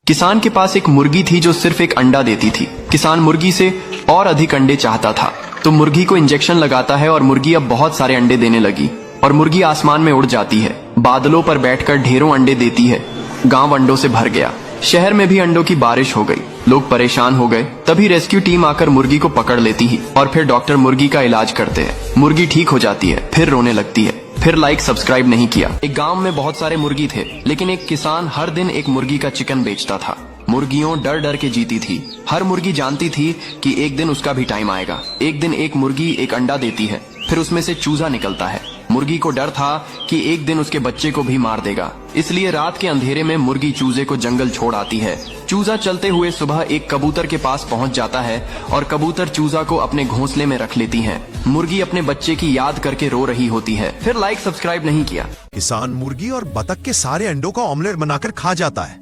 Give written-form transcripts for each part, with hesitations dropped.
किसान के पास एक मुर्गी थी जो सिर्फ एक अंडा देती थी। किसान मुर्गी से और अधिक अंडे चाहता था, तो मुर्गी को इंजेक्शन लगाता है और मुर्गी अब बहुत सारे अंडे देने लगी और मुर्गी आसमान में उड़ जाती है, बादलों पर बैठकर ढेरों अंडे देती है। गांव अंडों से भर गया, शहर में भी अंडों की बारिश हो गई, लोग परेशान हो गए। तभी रेस्क्यू टीम आकर मुर्गी को पकड़ लेती है और फिर डॉक्टर मुर्गी का इलाज करते हैं। मुर्गी ठीक हो जाती है, फिर रोने लगती है। फिर लाइक सब्सक्राइब नहीं किया। एक गांव में बहुत सारे मुर्गी थे, लेकिन एक किसान हर दिन एक मुर्गी का चिकन बेचता था। मुर्गियों डर डर के जीती थी। हर मुर्गी जानती थी कि एक दिन उसका भी टाइम आएगा। एक दिन एक मुर्गी एक अंडा देती है, फिर उसमें से चूजा निकलता है। मुर्गी को डर था कि एक दिन उसके बच्चे को भी मार देगा, इसलिए रात के अंधेरे में मुर्गी चूजे को जंगल छोड़ आती है। चूजा चलते हुए सुबह एक कबूतर के पास पहुंच जाता है और कबूतर चूजा को अपने घोंसले में रख लेती है। मुर्गी अपने बच्चे की याद करके रो रही होती है। फिर लाइक सब्सक्राइब नहीं किया। किसान मुर्गी और बतख के सारे अंडों का ऑमलेट बनाकर खा जाता है।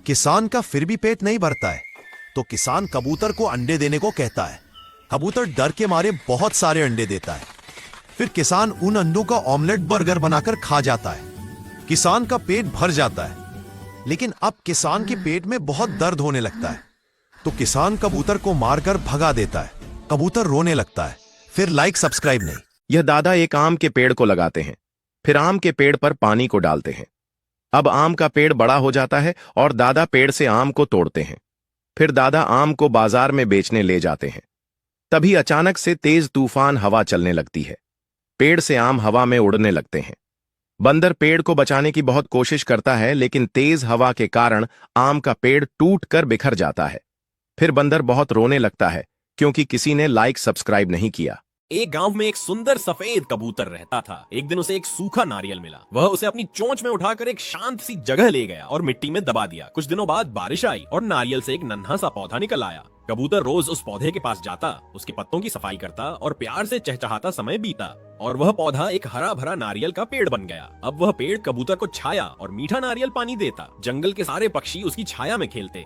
किसान का फिर भी पेट नहीं भरता है, तो किसान कबूतर को अंडे देने को कहता है। कबूतर डर के मारे बहुत सारे अंडे देता है। फिर किसान उन अंडों का ऑमलेट बर्गर बनाकर खा जाता है। किसान का पेट भर जाता है, लेकिन अब किसान के पेट में बहुत दर्द होने लगता है, तो किसान कबूतर को मारकर भगा देता है। कबूतर रोने लगता है। फिर लाइक सब्सक्राइब नहीं। यह दादा एक आम के पेड़ को लगाते हैं, फिर आम के पेड़ पर पानी को डालते हैं। अब आम का पेड़ बड़ा हो जाता है और दादा पेड़ से आम को तोड़ते हैं। फिर दादा आम को बाजार में बेचने ले जाते हैं। तभी अचानक से तेज तूफान हवा चलने लगती है। पेड़ से आम हवा में उड़ने लगते हैं। बंदर पेड़ को बचाने की बहुत कोशिश करता है, लेकिन तेज हवा के कारण आम का पेड़ टूट कर बिखर जाता है। फिर बंदर बहुत रोने लगता है, क्योंकि किसी ने लाइक सब्सक्राइब नहीं किया। एक गांव में एक सुंदर सफेद कबूतर रहता था। एक दिन उसे एक सूखा नारियल मिला। वह उसे अपनी चोंच में उठाकर एक शांत सी जगह ले गया और मिट्टी में दबा दिया। कुछ दिनों बाद बारिश आई और नारियल से एक नन्हा सा पौधा निकल आया। कबूतर रोज उस पौधे के पास जाता, उसके पत्तों की सफाई करता और प्यार से चहचहाता समय बीता, और वह पौधा एक हरा भरा नारियल का पेड़ बन गया। अब वह पेड़ कबूतर को छाया और मीठा नारियल पानी देता। जंगल के सारे पक्षी उसकी छाया में खेलते।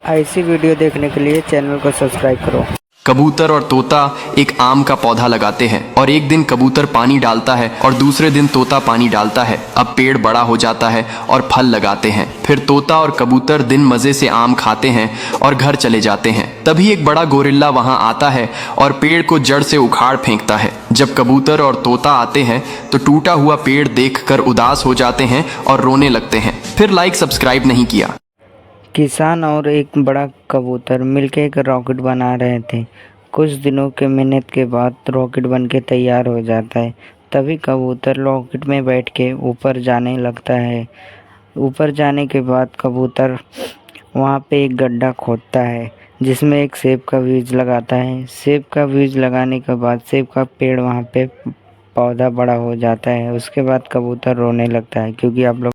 ऐसी वीडियो देखने के लिए चैनल को सब्सक्राइब करो। कबूतर और तोता एक आम का पौधा लगाते हैं और एक दिन कबूतर पानी डालता है और दूसरे दिन तोता पानी डालता है। अब पेड़ बड़ा हो जाता है और फल लगाते हैं। फिर तोता और कबूतर दिन मजे से आम खाते हैं और घर चले जाते हैं। तभी एक बड़ा गोरिल्ला वहां आता है और पेड़ को जड़ से उखाड़ फेंकता है। जब कबूतर और तोता आते हैं तो टूटा हुआ पेड़ देखकर उदास हो जाते हैं और रोने लगते हैं। फिर लाइक सब्सक्राइब नहीं किया। किसान और एक बड़ा कबूतर मिलकर एक रॉकेट बना रहे थे। कुछ दिनों के मेहनत के बाद रॉकेट बनके तैयार हो जाता है। तभी कबूतर रॉकेट में बैठ के ऊपर जाने लगता है। ऊपर जाने के बाद कबूतर वहाँ पे एक गड्ढा खोदता है, जिसमें एक सेब का बीज लगाता है। सेब का बीज लगाने के बाद सेब का पेड़ वहाँ पे पौधा बड़ा हो जाता है। उसके बाद कबूतर रोने लगता है, क्योंकि आप लोग